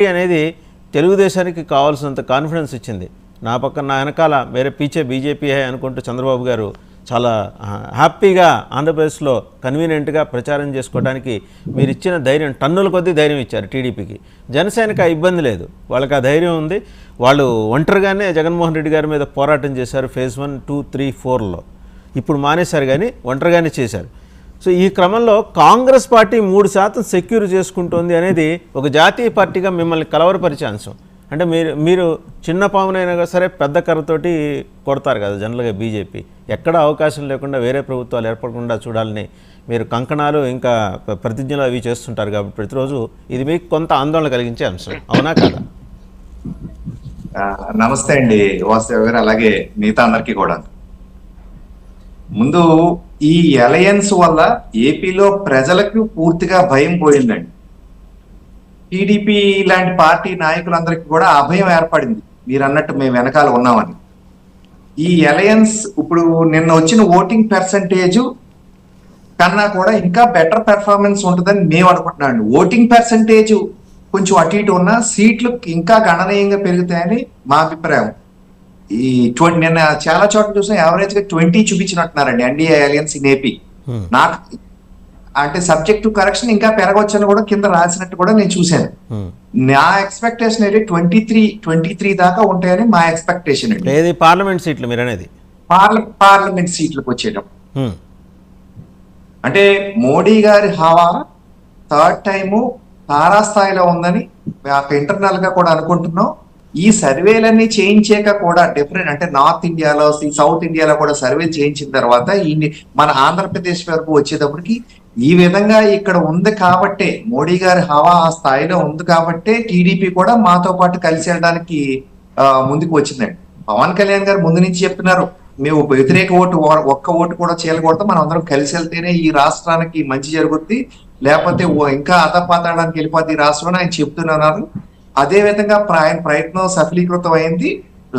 అనేది తెలుగుదేశానికి కావాల్సినంత కాన్ఫిడెన్స్ ఇచ్చింది. నా పక్కన నా వెనకాల మేరే పీచే బీజేపీ హై అనుకుంటూ చంద్రబాబు గారు చాలా హ్యాపీగా ఆంధ్రప్రదేశ్లో కన్వీనియంట్గా ప్రచారం చేసుకోవడానికి మీరు ఇచ్చిన ధైర్యం, టన్నుల కొద్దీ ధైర్యం ఇచ్చారు టీడీపీకి. జనసేనకి ఆ ఇబ్బంది లేదు, వాళ్ళకి ఆ ధైర్యం ఉంది. వాళ్ళు ఒంటరిగానే జగన్మోహన్ రెడ్డి గారి మీద పోరాటం చేశారు ఫేజ్ 1, 2, 3, 4లో. ఇప్పుడు మానేశారు కానీ ఒంటరిగానే చేశారు. సో ఈ క్రమంలో కాంగ్రెస్ పార్టీ 3% సెక్యూర్ చేసుకుంటోంది అనేది ఒక జాతీయ పార్టీగా మిమ్మల్ని కలవరపరిచే అంశం. అంటే మీరు చిన్న పామునైనా సరే పెద్ద కర్రతోటి కొడతారు కదా జనరల్గా బీజేపీ. ఎక్కడ అవకాశం లేకుండా వేరే ప్రభుత్వాలు ఏర్పడకుండా చూడాలని మీరు కంకణాలు ఇంకా ప్రతిజ్ఞలు అవి చేస్తుంటారు కాబట్టి ప్రతిరోజు ఇది మీకు కొంత ఆందోళన కలిగించే అంశం, అవునా కదా? నమస్తే అండి వాసుదేవ్ గారు, అలాగే మిగతా అందరికీ కూడా. ముందు ఈ అలయన్స్ వల్ల ఏపీలో ప్రజలకు పూర్తిగా భయం పోయిందండి. టీడీపీ లాంటి పార్టీ నాయకులందరికీ కూడా అభయం ఏర్పడింది, మీరు అన్నట్టు మేము వెనకాల ఉన్నామని. ఈ అలయన్స్ ఇప్పుడు నిన్న వచ్చిన ఓటింగ్ పర్సంటేజ్ కన్నా కూడా ఇంకా బెటర్ పెర్ఫార్మెన్స్ ఉంటుందని మేము అనుకుంటున్నాం. ఓటింగ్ పర్సంటేజ్ కొంచెం అటు ఇటు ఉన్న సీట్లు ఇంకా గణనీయంగా పెరుగుతాయని మా అభిప్రాయం. ఈ నిన్న చాలా చోట్ల చూసిన యావరేజ్ గా 20 చూపించినట్టున్నారండి ఎన్డీఏ అలయన్స్ ఇన్ ఏపీ. నాకు అంటే సబ్జెక్ట్ టు కరెక్షన్ ఇంకా పెరగొచ్చని కూడా కింద రాసినట్టు కూడా నేను చూశాను. నా ఎక్స్పెక్టేషన్ అయితే 23 దాకా ఉంటాయని మా ఎక్స్పెక్టేషన్ అండి. పార్లమెంట్ సీట్లు మీరు అనేది పార్లమెంట్ సీట్లకు వచ్చేటప్పుడు అంటే మోడీ గారి హవా థర్డ్ టైము తారాస్థాయిలో ఉందని ఇంటర్నల్ గా కూడా అనుకుంటున్నాం. ఈ సర్వేలన్నీ చేయించాక కూడా డిఫరెంట్ అంటే నార్త్ ఇండియాలో సౌత్ ఇండియాలో కూడా సర్వే చేయించిన తర్వాత మన ఆంధ్రప్రదేశ్ వరకు వచ్చేటప్పటికి ఈ విధంగా ఇక్కడ ఉంది కాబట్టే, మోడీ గారి హవా ఆ స్థాయిలో ఉంది కాబట్టే టీడీపీ కూడా మాతో పాటు కలిసి వెళ్ళడానికి ముందుకు వచ్చిందండి. పవన్ కళ్యాణ్ గారు ముందు నుంచి చెప్తున్నారు, మేము వ్యతిరేక ఒక్క ఓటు కూడా చేయకూడదు, మనం అందరం కలిసి వెళ్తేనే ఈ రాష్ట్రానికి మంచి జరుగుద్ది, లేకపోతే ఇంకా అధపాతాడానికి వెళ్ళిపోద్ది ఈ రాష్ట్రం ఆయన చెప్తున్నారు. అదే విధంగా ఆయన ప్రయత్నం సఫలీకృతం అయింది.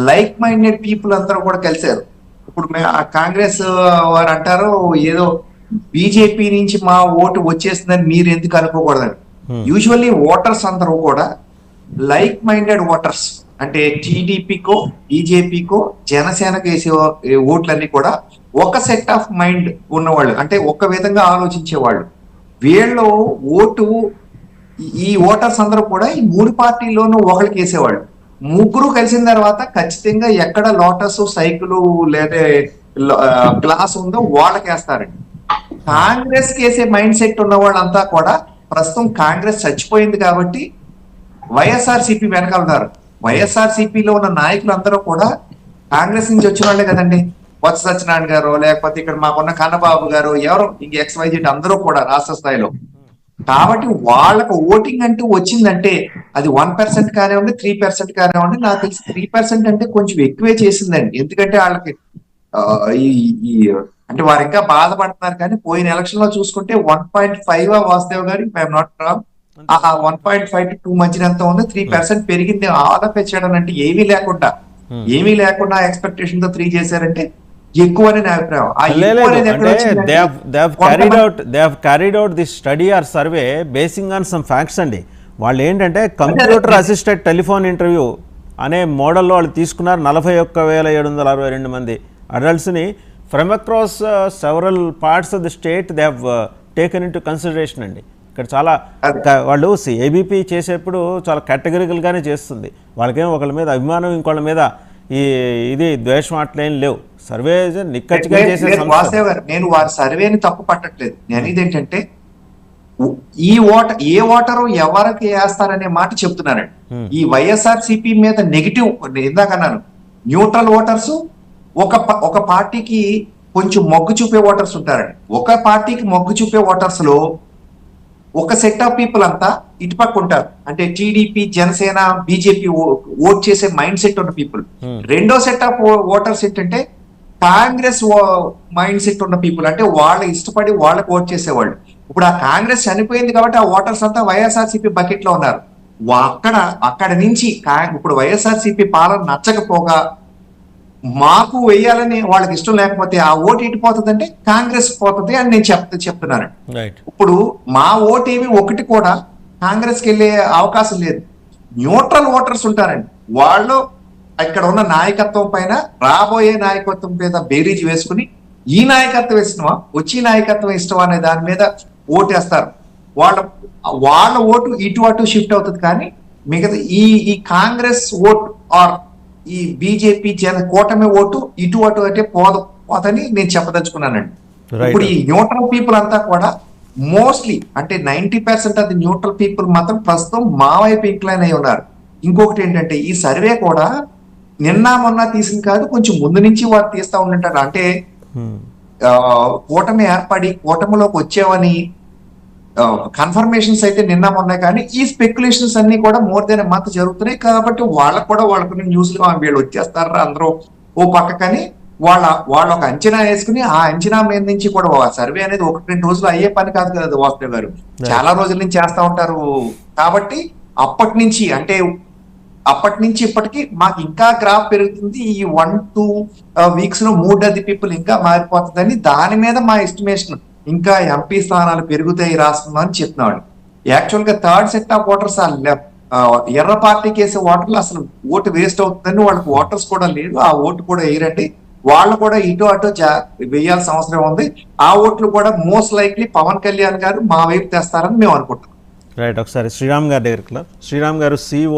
లైక్ మైండెడ్ పీపుల్ అందరూ కూడా కలిశారు. ఇప్పుడు కాంగ్రెస్ వారు అంటారు ఏదో బీజేపీ నుంచి మా ఓటు వచ్చేస్తుందని మీరు ఎందుకు అనుకోకూడదని. యూజువల్లీ ఓటర్స్ అందరూ కూడా లైక్ మైండెడ్ ఓటర్స్, అంటే టీడీపీకో బీజేపీకో జనసేనకు వేసే ఓట్లన్నీ కూడా ఒక సెట్ ఆఫ్ మైండ్ ఉన్నవాళ్ళు, అంటే ఒక విధంగా ఆలోచించేవాళ్ళు. వీళ్ళు ఓటు ఈ ఓటర్స్ అందరూ కూడా ఈ 3 పార్టీల్లోనూ ఒకరికి వేసేవాళ్ళు. ముగ్గురు కలిసిన తర్వాత ఖచ్చితంగా ఎక్కడ లోటస్ సైకిల్ లేదా గ్లాస్ ఉందో వాళ్ళకి వేస్తారండి. కాంగ్రెస్ కేసే మైండ్ సెట్ ఉన్న వాళ్ళంతా కూడా ప్రస్తుతం కాంగ్రెస్ చచ్చిపోయింది కాబట్టి వైఎస్ఆర్సీపీ వెనకాలన్నారు. వైఎస్ఆర్సీపీలో ఉన్న నాయకులు అందరూ కూడా కాంగ్రెస్ నుంచి వచ్చిన వాళ్ళే కదండి. బొత్స సత్యనారాయణ గారు, లేకపోతే ఇక్కడ మాకున్న కన్నబాబు గారు, ఎవరు ఇంక XYZ అందరూ కూడా రాష్ట్ర స్థాయిలో. కాబట్టి వాళ్ళకు ఓటింగ్ అంటూ వచ్చిందంటే అది 1% కానివ్వండి, 3% కానివ్వండి. నాకు తెలిసి 3% అంటే కొంచెం ఎక్కువే చేసిందండి. ఎందుకంటే వాళ్ళకి అంటే వారు ఇంకా బాధపడుతున్నారు. కానీ పోయిన ఎలక్షన్ లో చూసుకుంటే 1.5 వాసుదేవ్ గారు, ఐఎమ్ నాట్ రాంగ్, 1.5 to 2 మధ్యన ఎంత ఉంది, 3% పెరిగింది. ఆలోచించడం అంటే ఏమీ లేకుండా ఎక్స్పెక్టేషన్ తో 3 చేశారంటే ఎక్కువ అని నా అభిప్రాయం. They have carried out this study or survey basing on some facts అండి. వాళ్ళు ఏంటంటే కంప్యూటర్ అసిస్టెడ్ టెలిఫోన్ ఇంటర్వ్యూ అనే మోడల్లో వాళ్ళు తీసుకున్నారు. 41,762 మంది అడల్ట్స్ని from across several parts of the state they have taken into consideration అండి. ఇక్కడ చాలా వాళ్ళు ఏబీపీ చేసేప్పుడు చాలా కేటగిరికల్గానే చేస్తుంది. వాళ్ళకేమో ఒకళ్ళ మీద అభిమానం, ఇంకోళ్ళ మీద ఇది ద్వేషం అట్లేం లేవు. సర్వే నిక్కచ్చిగా చేసే నేను వారి సర్వేని తప్పు పట్టట్లేదు. నేను ఇదేంటంటే ఏ ఓటరు ఎవరికి వేస్తారనే మాట చెప్తున్నారండి. ఈ వైఎస్ఆర్సీపీ మీద నెగిటివ్, ఇందాక అన్నాను న్యూట్రల్ ఓటర్స్, ఒక పార్టీకి కొంచెం మొగ్గు చూపే ఓటర్స్ ఉంటారండి. ఒక పార్టీకి మొగ్గు చూపే ఓటర్స్ లో ఒక సెట్ ఆఫ్ పీపుల్ అంతా ఇటుపక్క ఉంటారు, అంటే టీడీపీ, జనసేన, బీజేపీ ఓట్ చేసే మైండ్ సెట్ ఉన్న పీపుల్. రెండో సెట్ ఆఫ్ ఓటర్స్ ఏంటంటే కాంగ్రెస్ మైండ్ సెట్ ఉన్న పీపుల్, అంటే వాళ్ళ ఇష్టపడి వాళ్ళకి ఓట్ చేసేవాళ్ళు. ఇప్పుడు ఆ కాంగ్రెస్ చనిపోయింది కాబట్టి ఆ ఓటర్స్ అంతా వైఎస్ఆర్సీపీ బకెట్ లో ఉన్నారు. అక్కడ నుంచి ఇప్పుడు వైఎస్ఆర్సీపీ పాలన నచ్చకపోగా మాకు వేయాలని వాళ్ళకి ఇష్టం లేకపోతే ఆ ఓటు ఇటుపోతుందంటే కాంగ్రెస్ పోతుంది అని నేను చెప్తున్నాను. ఇప్పుడు మా ఓటు ఏమి ఒకటి కూడా కాంగ్రెస్కి వెళ్ళే అవకాశం లేదు. న్యూట్రల్ ఓటర్స్ ఉంటారండి. వాళ్ళు ఇక్కడ ఉన్న నాయకత్వం పైన రాబోయే నాయకత్వం మీద బేరీజ్ వేసుకుని ఈ నాయకత్వం ఇష్టమా, వచ్చి నాయకత్వం ఇష్టమా అనే దాని మీద ఓటేస్తారు. వాళ్ళ ఓటు ఇటు అటు షిఫ్ట్ అవుతుంది. కానీ మిగతా ఈ కాంగ్రెస్ ఓట్ ఆర్ ఈ బీజేపీ కూటమి ఓటు ఇటు అటు అంటే పోదని నేను చెప్పదలుచుకున్నానండి. ఇప్పుడు ఈ న్యూట్రల్ పీపుల్ అంతా కూడా మోస్ట్లీ అంటే 90% ఆఫ్ ది న్యూట్రల్ పీపుల్ మాత్రం ప్రస్తుతం మా వైపు ఇంక్లైన్ అయి ఉన్నారు. ఇంకొకటి ఏంటంటే ఈ సర్వే కూడా నిన్న మొన్న తీసింది కాదు, కొంచెం ముందు నుంచి వారు తీస్తా ఉంటుంటారు. అంటే కూటమి ఏర్పడి కూటమిలోకి వచ్చామని కన్ఫర్మేషన్స్ అయితే నిన్న మొన్న, కానీ ఈ స్పెక్యులేషన్స్ అన్ని కూడా మోర్ దెన్ మంత్ జరుగుతున్నాయి. కాబట్టి వాళ్ళకు కూడా వాళ్ళకున్న న్యూస్లు వీళ్ళు వచ్చేస్తారా అందరూ ఓ పక్కకని వాళ్ళ ఒక అంచనా వేసుకుని ఆ అంచనా మీద నుంచి కూడా సర్వే అనేది 1-2 రోజులు అయ్యే పని కాదు కదా వాసుదేవ్ గారు, చాలా రోజుల నుంచి చేస్తా ఉంటారు. కాబట్టి అప్పటి నుంచి ఇప్పటికి మాకు ఇంకా గ్రాఫ్ పెరుగుతుంది. ఈ 1-2 వీక్స్ లో 3 పీపుల్ ఇంకా మారిపోతుందని దాని మీద మా ఎస్టిమేషన్ ఇంకా ఎంపీ స్థానాలు పెరుగుతాయి రాష్ట్రంలో అని చెప్తున్నాడు. యాక్చువల్ గా థర్డ్ సెట్ ఆఫ్ ఓటర్స్ ఎర్ర పార్టీకి వేసే ఓటర్లు అసలు ఓటు వేస్ట్ అవుతుందని వాళ్ళకి ఓటర్స్ కూడా లేదు, ఆ ఓటు కూడా వేయరండి. వాళ్ళు కూడా ఇటు అటు వేయాల్సిన అవసరం ఉంది. ఆ ఓట్లు కూడా మోస్ట్ లైక్లీ పవన్ కళ్యాణ్ గారు మా వైపు తెస్తారని మేము అనుకుంటున్నాం. రైట్, ఒకసారి శ్రీరామ్ గారి దగ్గరికి శ్రీరామ్ గారు CEO